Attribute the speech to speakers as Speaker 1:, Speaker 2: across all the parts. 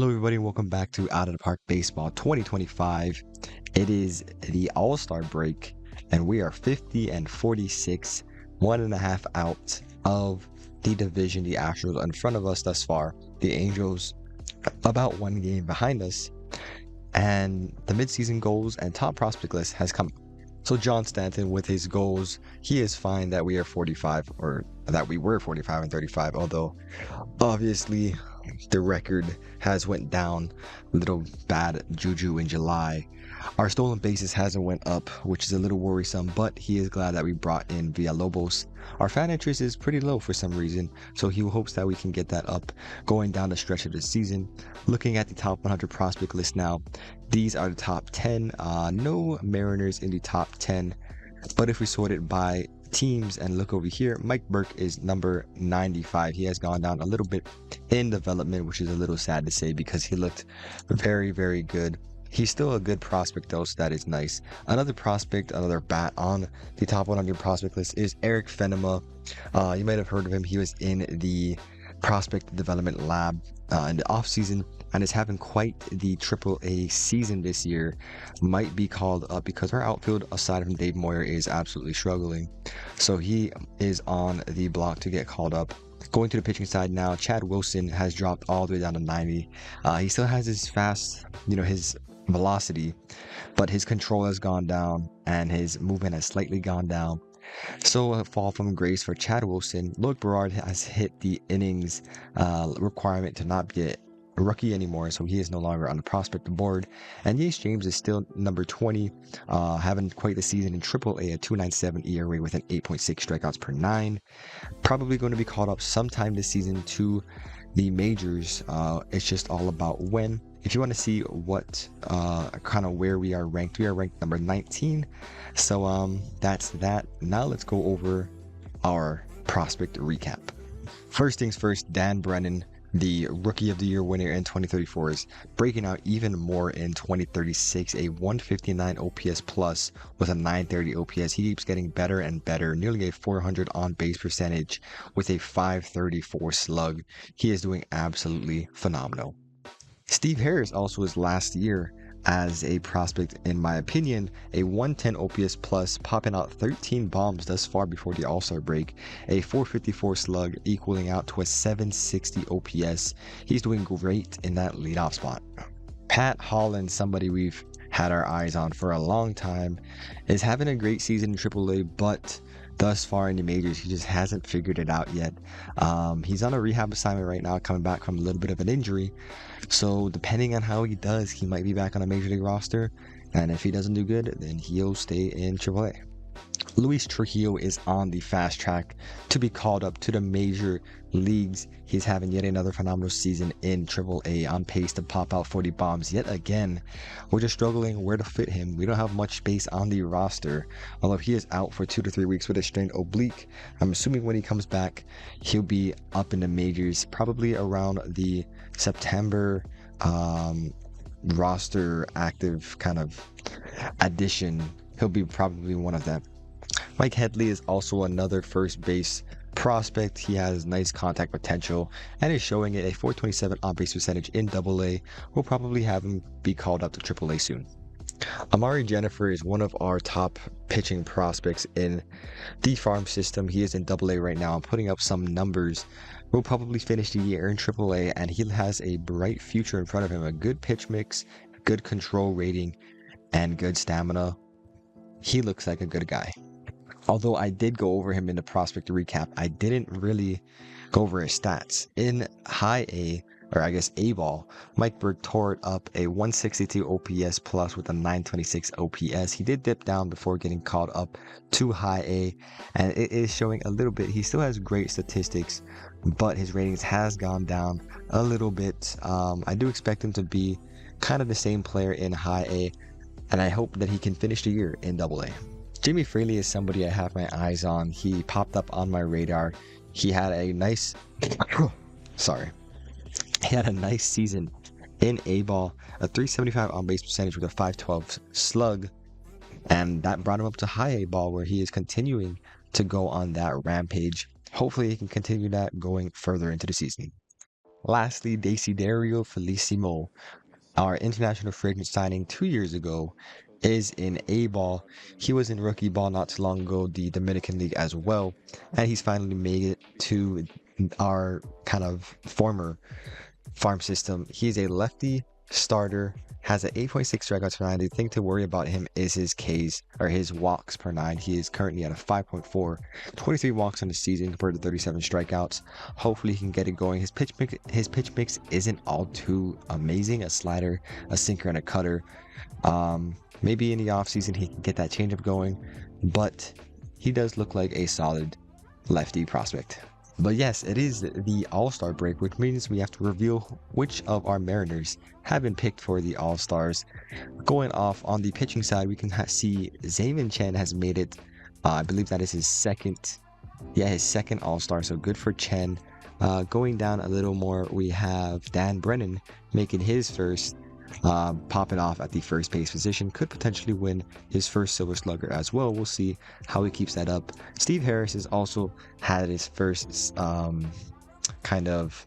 Speaker 1: Hello, everybody, and welcome back to Out of the Park Baseball 2025. It is the All-Star break, and we are 50 and 46, 1.5 out of the division. The Astros in front of us thus far, the Angels about one game behind us, and the midseason goals and top prospect list has come. So John Stanton, with his goals, he is fine that we are 45, or that we were 45 and 35, although obviously the record has went down, a little bad juju in July. Our stolen bases hasn't went up, which is a little worrisome, but he is glad that we brought in Villalobos. Our fan interest is pretty low for some reason, so he hopes that we can get that up going down the stretch of the season. Looking at the top 100 prospect list now, these are the top 10. No Mariners in the top 10, but if we sort it by teams and look over here, Mike Burke is number 95. He has gone down a little bit in development, which is a little sad to say because he looked very, very good. He's still a good prospect though, so that is nice. Another prospect, another bat on the top 100 prospect list is Eric Fenema. You might have heard of him. He was in the prospect development lab in the off season and is having quite the AAA season this year. Might be called up because our outfield, aside from Dave Moyer, is absolutely struggling. So he is on the block to get called up. Going to the pitching side now, Chad Wilson has dropped all the way down to 90. He still has his fast, his velocity, but his control has gone down and his movement has slightly gone down. So a fall from grace for Chad Wilson. Luke Berard has hit the innings requirement to not be a rookie anymore, so he is no longer on the prospect board. And Yates James is still number 20, having quite the season in AAA, a 2.97 ERA with an 8.6 strikeouts per 9. Probably going to be called up sometime this season to the majors. It's just all about when. If you want to see what kind of where we are ranked number 19. So that's that. Now let's go over our prospect recap. First things first, Dan Brennan, the Rookie of the Year winner in 2034, is breaking out even more in 2036, a 159 OPS plus with a 930 OPS. He keeps getting better and better, nearly a 400 on base percentage with a 534 slug. He is doing absolutely phenomenal. Steve Harris also his last year as a prospect, in my opinion, a 110 OPS plus, popping out 13 bombs thus far before the All-Star break, a 454 slug equaling out to a 760 OPS. He's doing great in that leadoff spot. Pat Holland, somebody we've had our eyes on for a long time, is having a great season in AAA, but thus far in the majors, he just hasn't figured it out yet. He's on a rehab assignment right now, coming back from a little bit of an injury. So depending on how he does, he might be back on a major league roster. And if he doesn't do good, then he'll stay in AAA. Luis Trujillo is on the fast track to be called up to the major leagues. He's having yet another phenomenal season in AAA, on pace to pop out 40 bombs yet again. We're just struggling where to fit him. We don't have much space on the roster. Although he is out for 2 to 3 weeks with a strained oblique, I'm assuming when he comes back, he'll be up in the majors, probably around the September roster active kind of addition. He'll be probably one of them. Mike Headley is also another first base prospect. He has nice contact potential and is showing it, a 427 on-base percentage in AA. We'll probably have him be called up to AAA soon. Amari Jennifer is one of our top pitching prospects in the farm system. He is in AA right now and putting up some numbers. We'll probably finish the year in AAA, and he has a bright future in front of him. A good pitch mix, good control rating, and good stamina. He looks like a good guy. Although I did go over him in the prospect recap, I didn't really go over his stats. In high A, or I guess A ball, Mike Burke tore it up, a 162 OPS plus with a 926 OPS. He did dip down before getting called up to high A, and it is showing a little bit. He still has great statistics, but his ratings has gone down a little bit. I do expect him to be kind of the same player in high A, and I hope that he can finish the year in AA. Jimmy Fraley is somebody I have my eyes on. He popped up on my radar. He had a nice He had a nice season in A-ball, a 375 on-base percentage with a 512 slug, and that brought him up to high A-ball, where he is continuing to go on that rampage. Hopefully he can continue that going further into the season. Lastly, Desiderio Felicimo, our international free agent signing 2 years ago, is in A ball. He was in rookie ball not too long ago, the Dominican League as well, and he's finally made it to our kind of former farm system. He's a lefty starter, has an 8.6 strikeouts per nine. The thing to worry about him is his Ks, or his walks per nine. He is currently at a 5.4, 23 walks on the season compared to 37 strikeouts. Hopefully he can get it going. His pitch mix isn't all too amazing. A slider, a sinker, and a cutter. Maybe in the offseason he can get that changeup going, but he does look like a solid lefty prospect. But yes, it is the All-Star break, which means we have to reveal which of our Mariners have been picked for the All-Stars. Going off on the pitching side, we can see Zaven Chen has made it. I believe that is his second All-Star, so good for Chen. Going down a little more, we have Dan Brennan making his first, popping off at the first base position. Could potentially win his first Silver Slugger as well. We'll see how he keeps that up. Steve Harris has also had his first kind of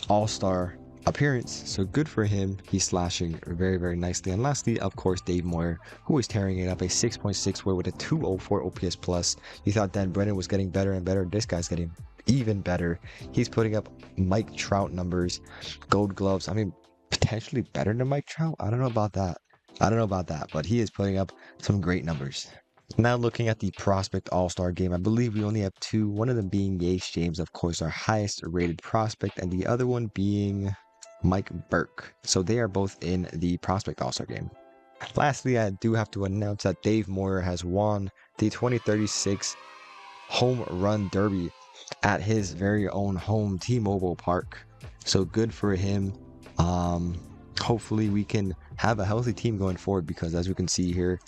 Speaker 1: all-star appearance, so good for him. He's slashing very, very nicely. And lastly, of course, Dave Moyer, who is tearing it up, a 6.6 WAR with a 204 OPS plus. You thought Dan Brennan was getting better and better. This guy's getting even better. He's putting up Mike Trout numbers, Gold Gloves. I mean, potentially better than Mike Trout. I don't know about that, but he is putting up some great numbers. Now looking at the prospect all-star game, I believe we only have two, one of them being Yates James, of course, our highest rated prospect, and the other one being Mike Burke. So they are both in the prospect all-star game. Lastly, I do have to announce that Dave Moyer has won the 2036 Home Run Derby at his very own home T-Mobile Park. So good for him. Hopefully we can have a healthy team going forward, because as we can see here,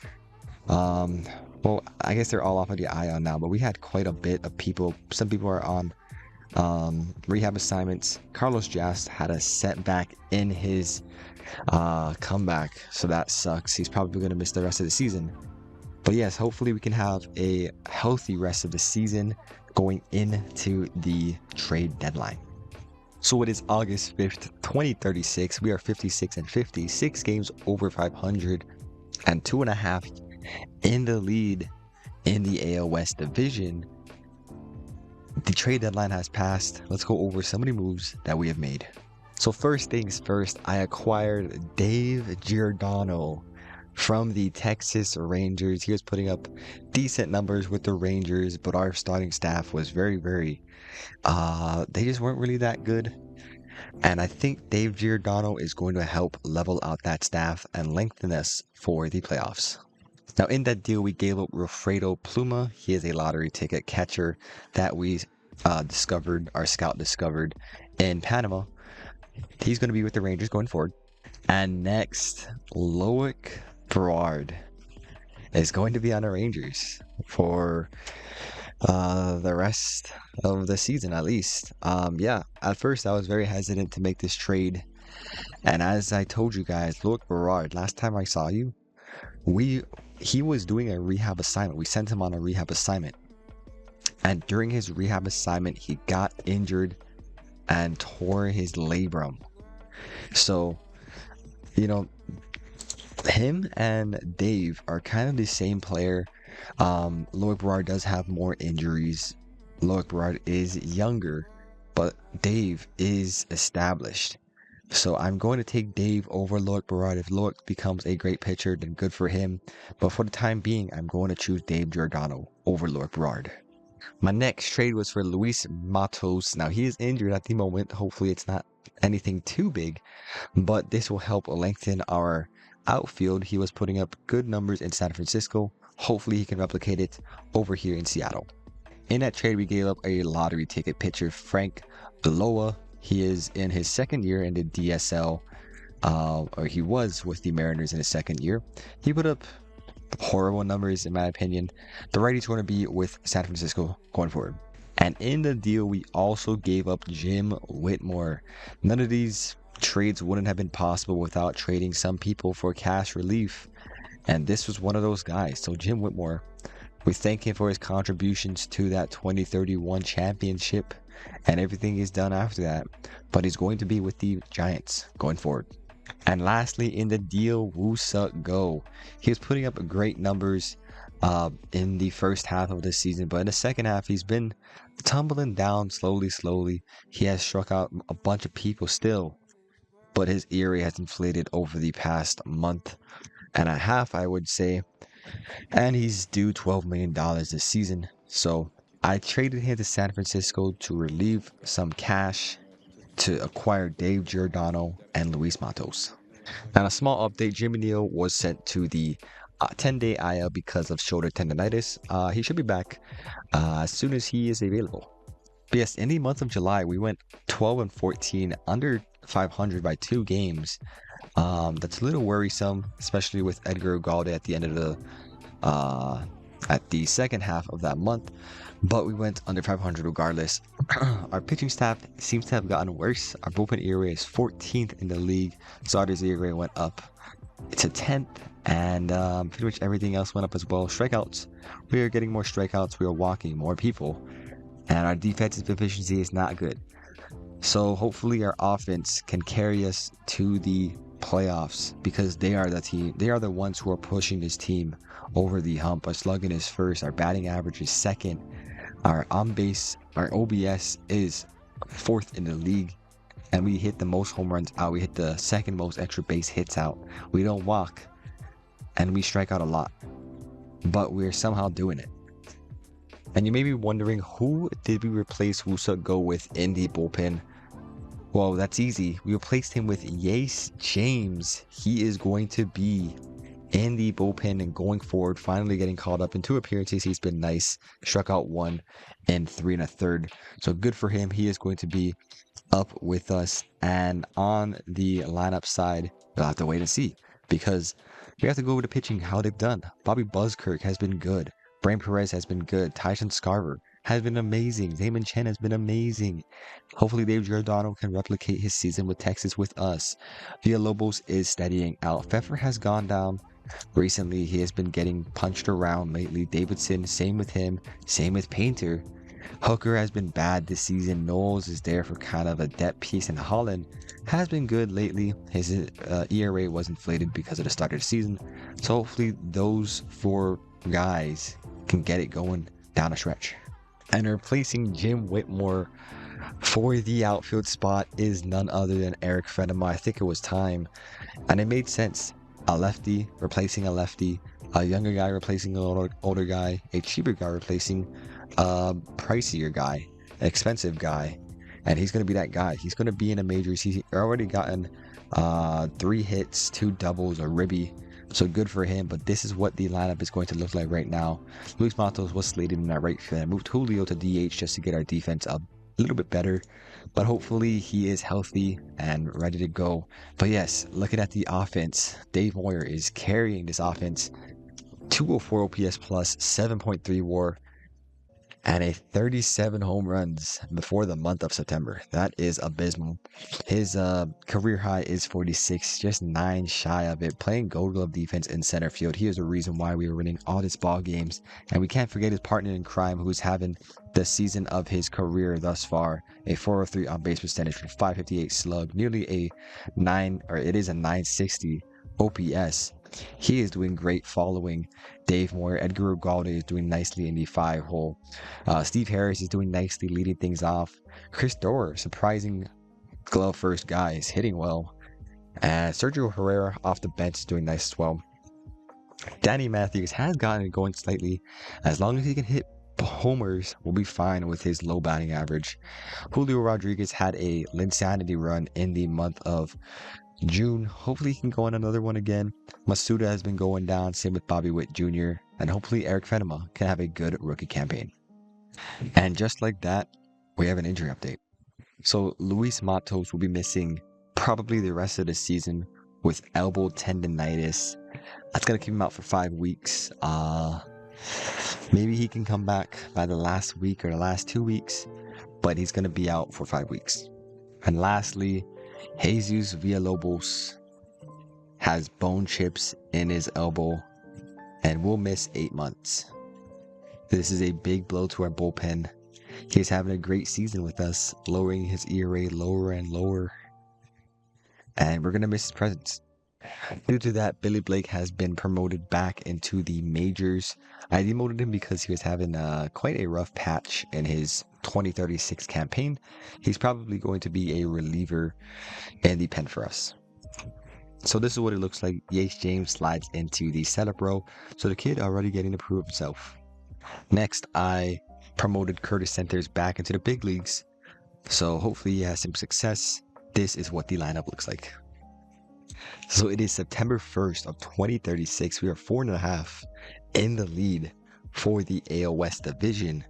Speaker 1: well, I guess they're all off of the IL now, but we had quite a bit of people. Some people are on rehab assignments. Carlos Jast had a setback in his comeback, so that sucks. He's probably going to miss the rest of the season. But yes, hopefully we can have a healthy rest of the season going into the trade deadline. So it is August 5th, 2036. We are 56 and 50, 6 games over 500, and 2.5 in the lead in the AL West division. The trade deadline has passed. Let's go over some of the moves that we have made. So first things first, I acquired Dave Giordano from the Texas Rangers. He was putting up decent numbers with the Rangers, but our starting staff was very, they just weren't really that good. And I think Dave Giordano is going to help level out that staff and lengthen us for the playoffs. Now in that deal, we gave up Wilfredo Pluma. He is a lottery ticket catcher that we our scout discovered in Panama. He's going to be with the Rangers going forward. And next, Loic Berard is going to be on the Rangers for the rest of the season, at least. Yeah, at first I was very hesitant to make this trade, and as I told you guys, Loic Berard, last time I saw you, he was doing a rehab assignment. We sent him on a rehab assignment, and during his rehab assignment he got injured and tore his labrum. So, you know, him and Dave are kind of the same player. Loic Berard does have more injuries. Loic Berard is younger, but Dave is established. So I'm going to take Dave over Loic Berard. If Loic becomes a great pitcher, then good for him. But for the time being, I'm going to choose Dave Giordano over Loic Berard. My next trade was for Luis Matos. Now he is injured at the moment. Hopefully it's not anything too big, but this will help lengthen our outfield. He was putting up good numbers in San Francisco. Hopefully he can replicate it over here in Seattle. In that trade, we gave up a lottery ticket pitcher, Frank Loa. He is in his second year in the DSL, or he was with the Mariners in his second year. He put up horrible numbers, in my opinion. The righty's going to be with San Francisco going forward. And in the deal, we also gave up Jim Whitmore. None of these trades wouldn't have been possible without trading some people for cash relief, and this was one of those guys. So Jim Whitmore, we thank him for his contributions to that 2031 championship. and everything is done after that. But he's going to be with the Giants going forward. And lastly, in the deal, Woo-Suk Go. He was putting up great numbers in the first half of the season, but in the second half, he's been tumbling down slowly. He has struck out a bunch of people still, but his ERA has inflated over the past month and a half, I would say. And he's due $12 million this season. So I traded him to San Francisco to relieve some cash to acquire Dave Giordano and Luis Matos. And a small update, Jimmy Neal was sent to the 10-day IL because of shoulder tendonitis. He should be back as soon as he is available. But yes, in the month of July, we went 12-14, under 500 by 2 games. That's a little worrisome, especially with Edgar Ugalde at the end of the second half of that month. But we went under 500 regardless. Our pitching staff seems to have gotten worse. Our bullpen ERA is 14th in the league. Starters ERA went up to 10th, and pretty much everything else went up as well. Strikeouts, we are getting more strikeouts. We are walking more people, and our defensive efficiency is not good. So hopefully our offense can carry us to the playoffs, because they are the team. They are the ones who are pushing this team over the hump. Our slugging is first. Our batting average is second. Our on-base, our OBS is 4th in the league, and we hit the most home runs out. We hit the second most extra base hits out. We don't walk, and we strike out a lot, but we're somehow doing it. And you may be wondering, who did we replace Woo-Suk Go with in the bullpen? Well, that's easy. We replaced him with Yace James. He is going to be in the bullpen and going forward, finally getting called up in 2 appearances. He's been nice. Struck out 1 in 3 1/3. So good for him. He is going to be up with us. And on the lineup side, we'll have to wait and see, because we have to go over the pitching, how they've done. Bobby Buzzkirk has been good. Brain Perez has been good. Tyson Scarver has been amazing. Damon Chen has been amazing. Hopefully Dave Giordano can replicate his season with Texas with us. Villalobos is steadying out. Pfeffer has gone down recently. He has been getting punched around lately. Davidson, same with him. Same with Painter. Hooker has been bad this season. Knowles is there for kind of a depth piece, and Holland has been good lately. His ERA was inflated because of the start of the season. So hopefully those 4 guys can get it going down a stretch. And replacing Jim Whitmore for the outfield spot is none other than Eric Fenema. I think it was time, and it made sense. A lefty replacing a lefty, a younger guy replacing an older guy, a cheaper guy replacing a pricier guy, an expensive guy, and he's going to be that guy. He's going to be in a majors. He's already gotten 3 hits, 2 doubles, a ribby, so good for him. But this is what the lineup is going to look like right now. Luis Matos was slated in that right field. I moved Julio to DH just to get our defense up a little bit better, but hopefully he is healthy and ready to go. But yes, looking at the offense, Dave Moyer is carrying this offense. 204 OPS plus, 7.3 WAR, and a 37 home runs before the month of September. That is abysmal. His career high is 46, just 9 shy of it. Playing Gold Glove defense in center field. He is the reason why we are winning all these ball games. And we can't forget his partner in crime, who's having the season of his career thus far. A 403 on base percentage for 558 slug, nearly a 960 OPS. He is doing great following Dave Moyer. Edgar Ugalde is doing nicely in the 5-hole. Steve Harris is doing nicely, leading things off. Chris Dorr, surprising glove first guy, is hitting well. And Sergio Herrera off the bench is doing nice as well. Danny Matthews has gotten it going slightly. As long as he can hit homers, we'll be fine with his low batting average. Julio Rodriguez had a Linsanity run in the month of June. Hopefully he can go on another one again. Masuda has been going down, same with Bobby Witt Jr. And hopefully Eric Fenema can have a good rookie campaign. And just like that, we have an injury update. So Luis Matos will be missing probably the rest of the season with elbow tendonitis. That's going to keep him out for 5 weeks. Maybe he can come back by the last week or the last 2 weeks, but he's going to be out for 5 weeks. And lastly, Jesus Villalobos has bone chips in his elbow and will miss 8 months. This is a big blow to our bullpen. He's having a great season with us, lowering his ERA lower and lower, and we're going to miss his presence. Due to that, Billy Blake has been promoted back into the majors. I demoted him because he was having quite a rough patch in his 2036 campaign. He's probably going to be a reliever in the pen for us. So this is what it looks like. Yates James slides into the setup row. So the kid already getting to prove himself. Next, I promoted Curtis Centers back into the big leagues. So hopefully he has some success. This is what the lineup looks like. So it is September 1st of 2036. We are 4.5 in the lead for the AL West division.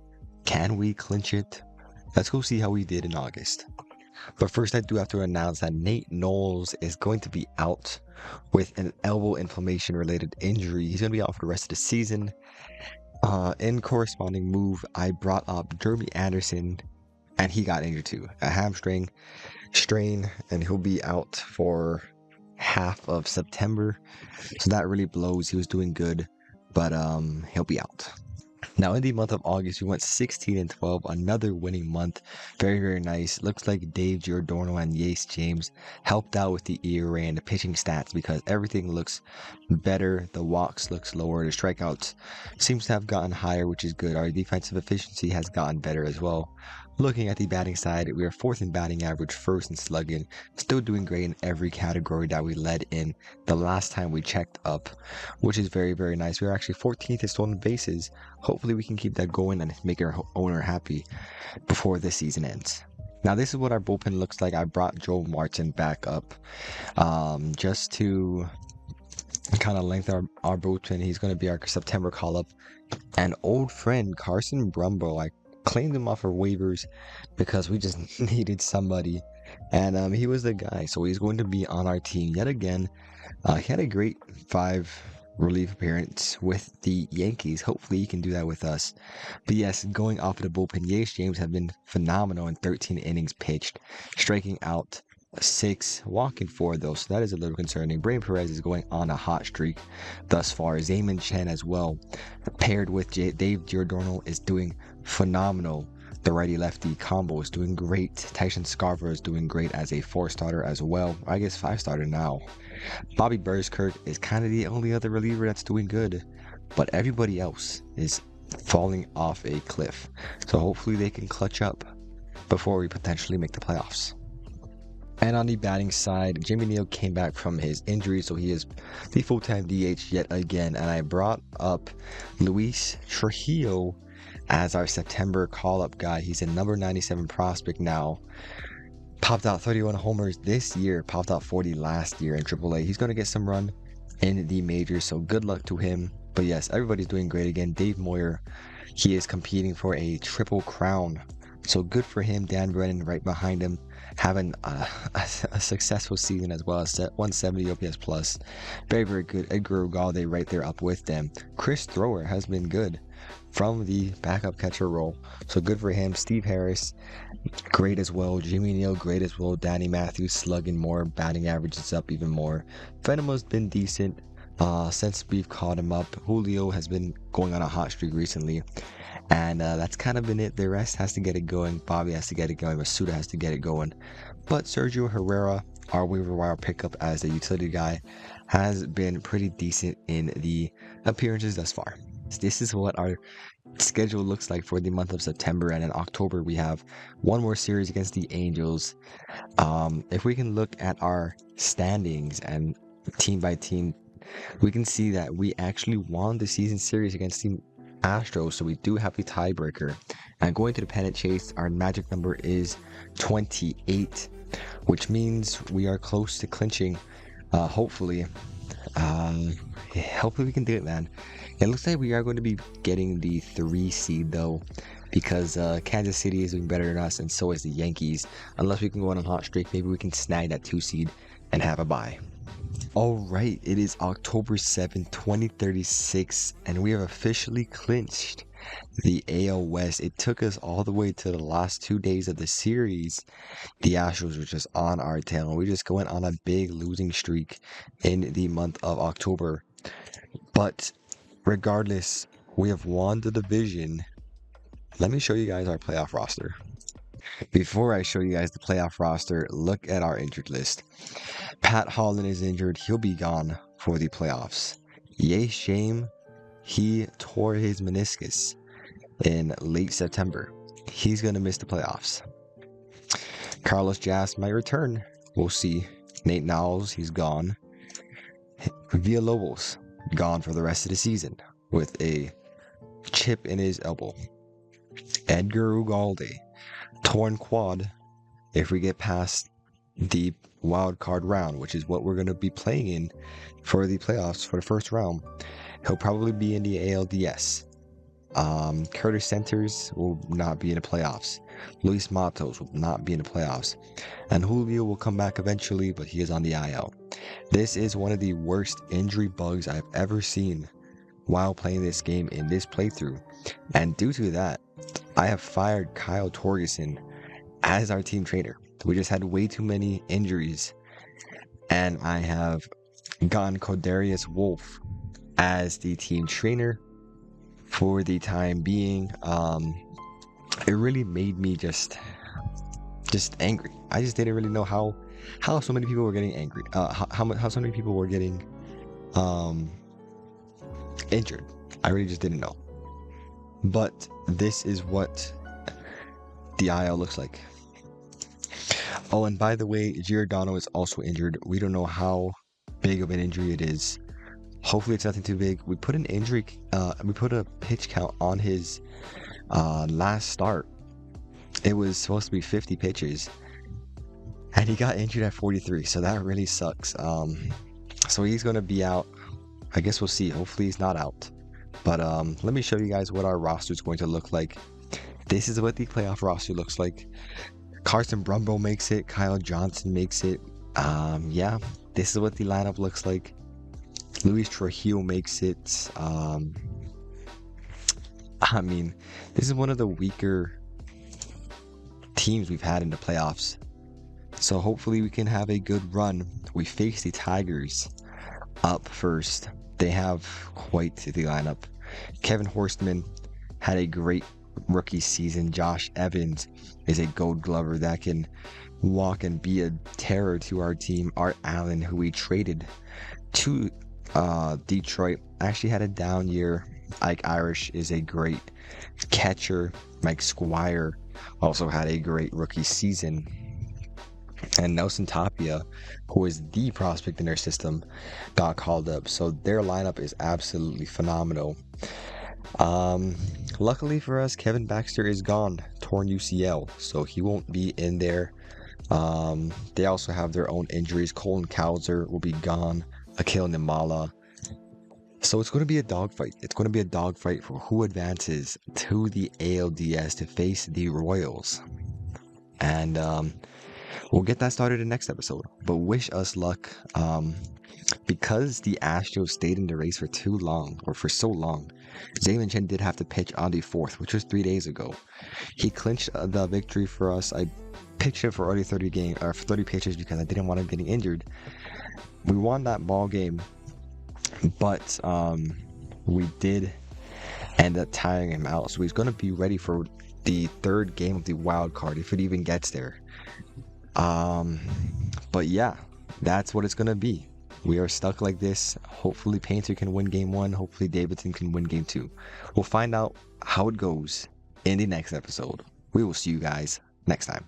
Speaker 1: Can we clinch it? Let's go see how we did in August. But first, I do have to announce that Nate Knowles is going to be out with an elbow inflammation related injury. He's going to be out for the rest of the season. In corresponding move, I brought up Derby Anderson, and he got injured too. A hamstring strain, and he'll be out for half of September. So that really blows. He was doing good, but he'll be out. Now in the month of August, we went 16-12, another winning month. Very, very nice. Looks like Dave Giordano and Yates James helped out with the ERA and the pitching stats because everything looks better. The walks looks lower. The strikeouts seems to have gotten higher, which is good. Our defensive efficiency has gotten better as well. Looking at the batting side, we are 4th in batting average, 1st in slugging, still doing great in every category that we led in the last time we checked up, which is very, very nice. We are actually 14th in stolen bases. Hopefully we can keep that going and make our owner happy before the season ends. Now this is what our bullpen looks like. I brought Joe Martin back up just to kind of lengthen our bullpen. He's going to be our September call-up. An old friend, Carson Brumbo, I claimed him off of waivers because we just needed somebody, and he was the guy. So he's going to be on our team yet again. He had a great 5 relief appearance with the Yankees. Hopefully he can do that with us. But yes, going off of the bullpen, Yates James have been phenomenal in 13 innings pitched, striking out 6, walking 4 though, so that is a little concerning. Brain Perez is going on a hot streak thus far. Zaman Chen as well, paired with Dave Giordano, is doing phenomenal. The righty-lefty combo is doing great. Tyson Scarver is doing great as a 4-starter as well. I guess 5-starter now. Bobby Burzkirk is kind of the only other reliever that's doing good, but everybody else is falling off a cliff. So hopefully they can clutch up before we potentially make the playoffs. And on the batting side, Jimmy Neal came back from his injury, so he is the full-time DH yet again. And I brought up Luis Trujillo as our September call-up guy. He's a number 97 prospect now. Popped out 31 homers this year, popped out 40 last year in AAA. He's going to get some run in the majors, so good luck to him. But yes, everybody's doing great again. Dave Moyer, he is competing for a triple crown. So good for him. Dan Brennan right behind him, having a successful season as well. 170 OPS plus. Very, very good. Edgar Ugalde right there up with them. Chris Thrower has been good from the backup catcher role. So good for him. Steve Harris, great as well. Jimmy Neal, great as well. Danny Matthews slugging more. Batting average is up even more. Venema's been decent since we've caught him up. Julio has been going on a hot streak recently. And that's kind of been it. The rest has to get it going. Bobby has to get it going. Masuda has to get it going. But Sergio Herrera, our waiver wire pickup as a utility guy, has been pretty decent in the appearances thus far. This is what our schedule looks like for the month of September. And in October, we have one more series against the Angels. If we can look at our standings and team by team, we can see that we actually won the season series against the Astros, so we do have a tiebreaker. And going to the pennant chase, our magic number is 28, which means we are close to clinching. Hopefully we can do it, man. It looks like we are going to be getting the 3 seed though, because Kansas City is doing better than us, and so is the Yankees. Unless we can go on a hot streak, maybe we can snag that 2 seed and have a bye. Alright, it is October 7th, 2036, and we have officially clinched the AL West. It took us all the way to the last 2 days of the series. The Astros were just on our tail, and we just going on a big losing streak in the month of October. But regardless, we have won the division, let me show you guys our playoff roster. Before I show you guys the playoff roster, look at our injured list. Pat Holland is injured. He'll be gone for the playoffs. Yay shame, he tore his meniscus in late September. He's going to miss the playoffs. Carlos Jas might return. We'll see. Nate Knowles, he's gone. Villalobos, gone for the rest of the season with a chip in his elbow. Edgar Ugalde, torn quad if we get past the wild card round, which is what we're going to be playing in for the playoffs for the first round. He'll probably be in the ALDS. Curtis Centers will not be in the playoffs. Luis Matos will not be in the playoffs. And Julio will come back eventually, but he is on the IL. This is one of the worst injury bugs I've ever seen while playing this game in this playthrough. And due to that, I have fired Kyle Torgerson as our team trainer. We just had way too many injuries. And I have gotten Codarius Wolf as the team trainer for the time being. It really made me just angry. I just didn't really know how so many people were getting angry. How so many people were getting injured. I really just didn't know. But this is what the IL looks like. Oh, and by the way, Giordano is also injured. We don't know how big of an injury it is. Hopefully it's nothing too big. We put a pitch count on his last start. It was supposed to be 50 pitches, and he got injured at 43, so that really sucks. So he's gonna be out. I guess we'll see. Hopefully he's not out. But let me show you guys what our roster is going to look like. This is what the playoff roster looks like. Carson Brumbo makes it. Kyle Johnson makes it. Yeah, this is what the lineup looks like. Luis Trujillo makes it. I mean, this is one of the weaker teams we've had in the playoffs. So hopefully we can have a good run. We face the Tigers up first. They have quite the lineup. Kevin Horstman had a great rookie season. Josh Evans is a gold glover that can walk and be a terror to our team. Art Allen, who we traded to Detroit, actually had a down year. Ike Irish is a great catcher. Mike Squire also had a great rookie season. And Nelson Tapia, who is the prospect in their system, got called up. So their lineup is absolutely phenomenal. Luckily for us, Kevin Baxter is gone, torn UCL, so he won't be in there. They also have their own injuries. Colin Cowser will be gone. Akil Nimala. So it's going to be a dogfight. It's going to be a dogfight for who advances to the ALDS to face the Royals. And we'll get that started in the next episode. But wish us luck. Because the Astros stayed in the race for too long, or for so long, Zayman Chen did have to pitch on the 4th, which was 3 days ago. He clinched the victory for us. I pitched him for only 30 pitches because I didn't want him getting injured. We won that ball game, but we did end up tiring him out. So he's going to be ready for the 3rd game of the wild card if it even gets there. But yeah, that's what it's going to be. We are stuck like this. Hopefully Painter can win game 1. Hopefully Davidson can win game 2. We'll find out how it goes in the next episode. We will see you guys next time.